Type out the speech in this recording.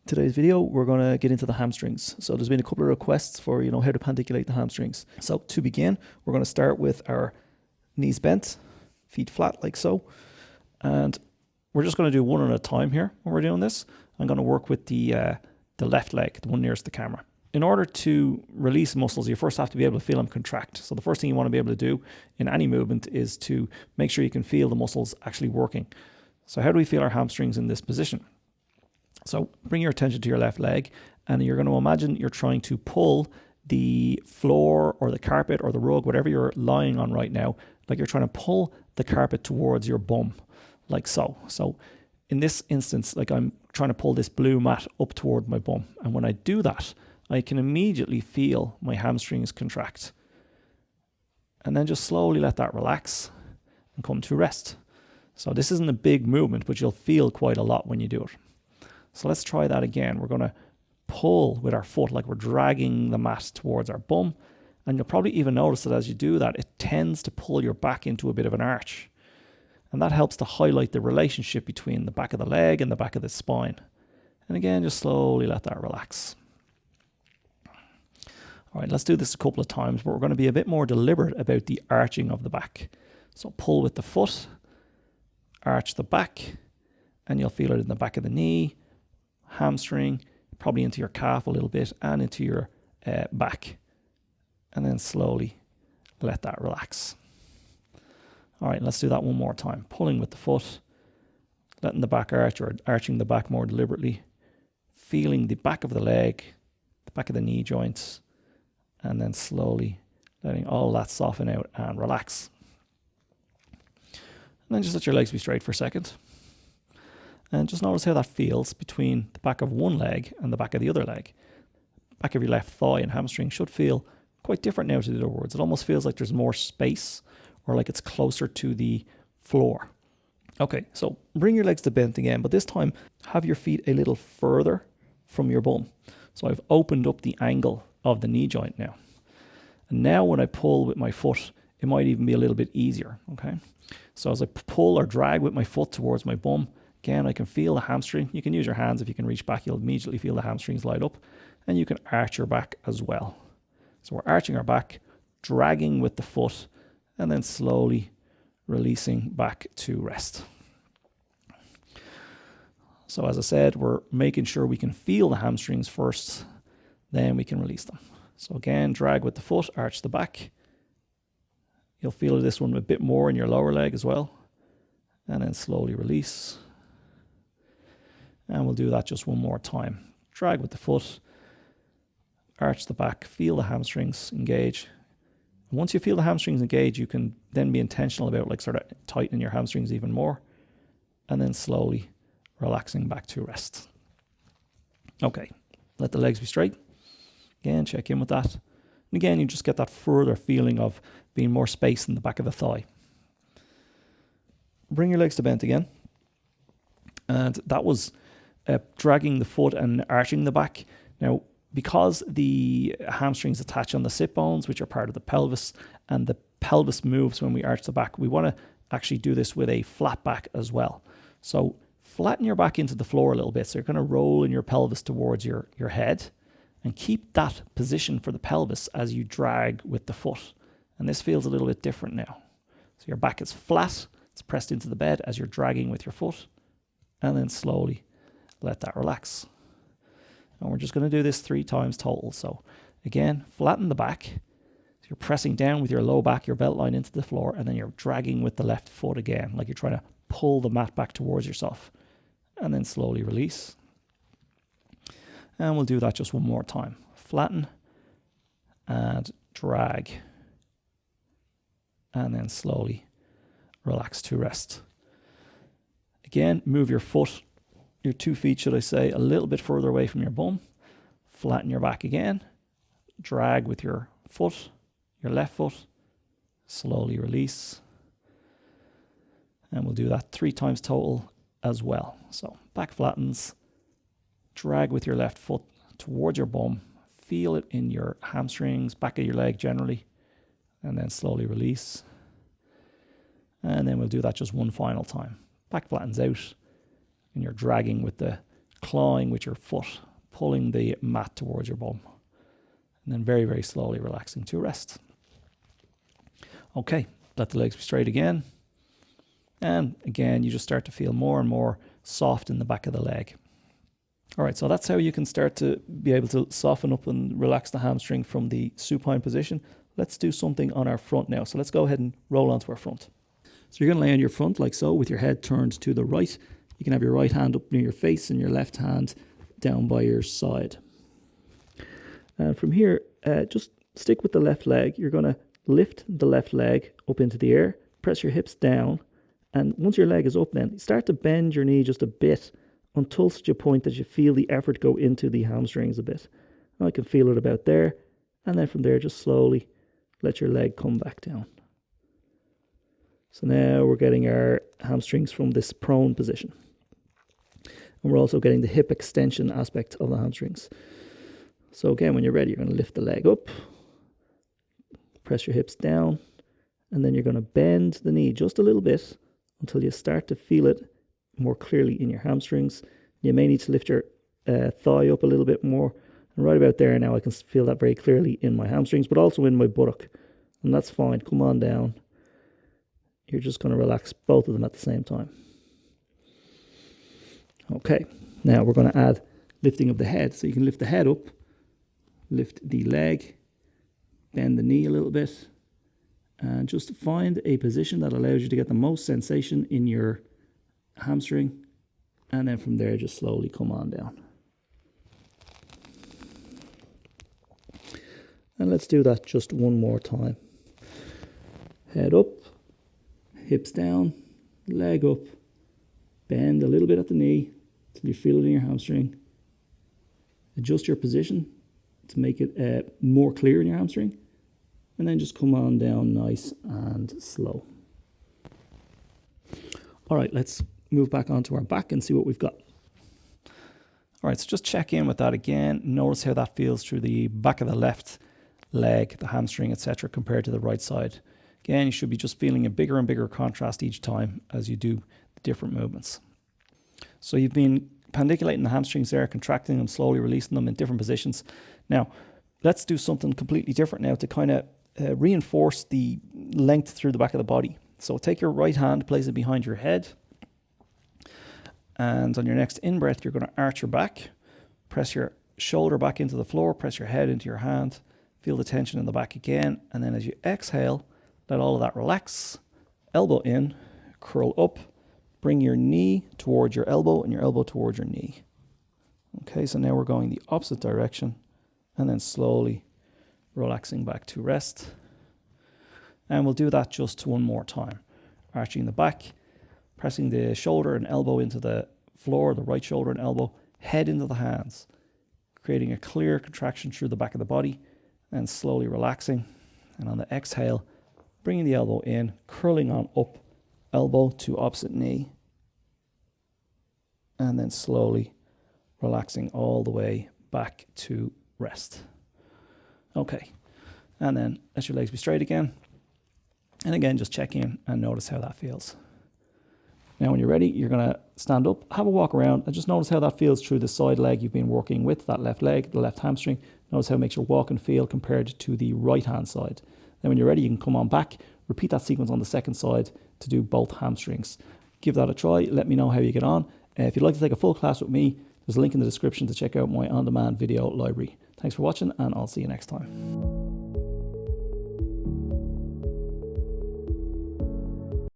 Today's video, we're going to get into the hamstrings. So there's been a couple of requests for, how to pandiculate the hamstrings. So to begin, we're going to start with our knees bent, feet flat like so. And we're just going to do one at a time here when we're doing this. I'm going to work with the left leg, the one nearest the camera. In order to release muscles, you first have to be able to feel them contract. So the first thing you want to be able to do in any movement is to make sure you can feel the muscles actually working. So how do we feel our hamstrings in this position? So bring your attention to your left leg, and you're going to imagine you're trying to pull the floor or the carpet or the rug, whatever you're lying on right now, like you're trying to pull the carpet towards your bum, like so. So in this instance, like I'm trying to pull this blue mat up toward my bum. And when I do that, I can immediately feel my hamstrings contract. And then just slowly let that relax and come to rest. So this isn't a big movement, but you'll feel quite a lot when you do it. So let's try that again. We're going to pull with our foot like we're dragging the mat towards our bum. And you'll probably even notice that as you do that, it tends to pull your back into a bit of an arch. And that helps to highlight the relationship between the back of the leg and the back of the spine. And again, just slowly let that relax. All right, let's do this a couple of times, but we're going to be a bit more deliberate about the arching of the back. So pull with the foot, arch the back, and you'll feel it in the back of the knee, hamstring, probably into your calf a little bit, and into your back. And then slowly let that relax. All right, let's do that one more time. Pulling with the foot, letting the back arch or arching the back more deliberately, feeling the back of the leg, the back of the knee joints, and then slowly letting all that soften out and relax. And then just let your legs be straight for a second. And just notice how that feels between the back of one leg and the back of the other leg. Back of your left thigh and hamstring should feel quite different now to the other words. It almost feels like there's more space or like it's closer to the floor. Okay, so bring your legs to bent again, but this time have your feet a little further from your bum. So I've opened up the angle of the knee joint now. And now when I pull with my foot, it might even be a little bit easier, okay? So as I pull or drag with my foot towards my bum, again, I can feel the hamstring. You can use your hands if you can reach back. You'll immediately feel the hamstrings light up. And you can arch your back as well. So we're arching our back, dragging with the foot, and then slowly releasing back to rest. So as I said, we're making sure we can feel the hamstrings first, then we can release them. So again, drag with the foot, arch the back. You'll feel this one a bit more in your lower leg as well. And then slowly release. And we'll do that just one more time. Drag with the foot, arch the back, feel the hamstrings engage. And once you feel the hamstrings engage, you can then be intentional about like sort of tightening your hamstrings even more. And then slowly relaxing back to rest. Okay, let the legs be straight. Again, check in with that. And again, you just get that further feeling of being more space in the back of the thigh. Bring your legs to bent again. And that was dragging the foot and arching the back. Now, because the hamstrings attach on the sit bones, which are part of the pelvis, and the pelvis moves when we arch the back, we want to actually do this with a flat back as well. So flatten your back into the floor a little bit. So you're going to roll in your pelvis towards your head and keep that position for the pelvis as you drag with the foot. And this feels a little bit different now. So your back is flat. It's pressed into the bed as you're dragging with your foot, and then slowly let that relax. And we're just going to do this 3 times total. So again, flatten the back. So you're pressing down with your low back, your belt line into the floor, and then you're dragging with the left foot again, like you're trying to pull the mat back towards yourself. And then slowly release. And we'll do that just one more time. Flatten and drag. And then slowly relax to rest. Again, move your foot, your 2 feet, should I say, a little bit further away from your bum. Flatten your back again. Drag with your foot, your left foot. Slowly release. And we'll do that 3 times total as well. So back flattens. Drag with your left foot towards your bum. Feel it in your hamstrings, back of your leg generally. And then slowly release. And then we'll do that just one final time. Back flattens out. And you're dragging with the clawing with your foot, pulling the mat towards your bum. And then very, very slowly relaxing to rest. Okay, let the legs be straight again. And again, you just start to feel more and more soft in the back of the leg. All right, so that's how you can start to be able to soften up and relax the hamstring from the supine position. Let's do something on our front now. So let's go ahead and roll onto our front. So you're going to lay on your front like so with your head turned to the right. You can have your right hand up near your face and your left hand down by your side. And from here, just stick with the left leg. You're going to lift the left leg up into the air, press your hips down, and once your leg is up then, start to bend your knee just a bit until such a point that you feel the effort go into the hamstrings a bit. And I can feel it about there, and then from there just slowly let your leg come back down. So now we're getting our hamstrings from this prone position. And we're also getting the hip extension aspect of the hamstrings. So again, when you're ready, you're going to lift the leg up, press your hips down, and then you're going to bend the knee just a little bit until you start to feel it more clearly in your hamstrings. You may need to lift your thigh up a little bit more. And right about there now, I can feel that very clearly in my hamstrings, but also in my buttock. And that's fine. Come on down. You're just going to relax both of them at the same time. Okay, now we're going to add lifting of the head. So you can lift the head up, lift the leg, bend the knee a little bit, and just find a position that allows you to get the most sensation in your hamstring. And then from there, just slowly come on down. And let's do that just one more time. Head up, hips down, leg up, bend a little bit at the knee till you feel it in your hamstring. Adjust your position to make it more clear in your hamstring. And then just come on down nice and slow. All right, let's move back onto our back and see what we've got. All right, so just check in with that again. Notice how that feels through the back of the left leg, the hamstring, etc., compared to the right side. Again, you should be just feeling a bigger and bigger contrast each time as you do the different movements. So you've been pandiculating the hamstrings there, contracting them, slowly releasing them in different positions. Now, let's do something completely different now to kind of reinforce the length through the back of the body. So take your right hand, place it behind your head. And on your next in-breath, you're going to arch your back, press your shoulder back into the floor, press your head into your hand, feel the tension in the back again. And then as you exhale, let all of that relax, elbow in, curl up, bring your knee towards your elbow and your elbow towards your knee. Okay, so now we're going the opposite direction and then slowly relaxing back to rest. And we'll do that just one more time. Arching the back, pressing the shoulder and elbow into the floor, the right shoulder and elbow, head into the hands, creating a clear contraction through the back of the body and slowly relaxing. And on the exhale, bringing the elbow in, curling on up, elbow to opposite knee, and then slowly relaxing all the way back to rest. Okay, and then let your legs be straight again. And again, just check in and notice how that feels. Now when you're ready, you're going to stand up, have a walk around, and just notice how that feels through the side leg you've been working with, that left leg, the left hamstring. Notice how it makes your walk and feel compared to the right-hand side. Then when you're ready, you can come on back, repeat that sequence on the second side to do both hamstrings. Give that a try. Let me know how you get on. If you'd like to take a full class with me, there's a link in the description to check out my on-demand video library. Thanks for watching, and I'll see you next time.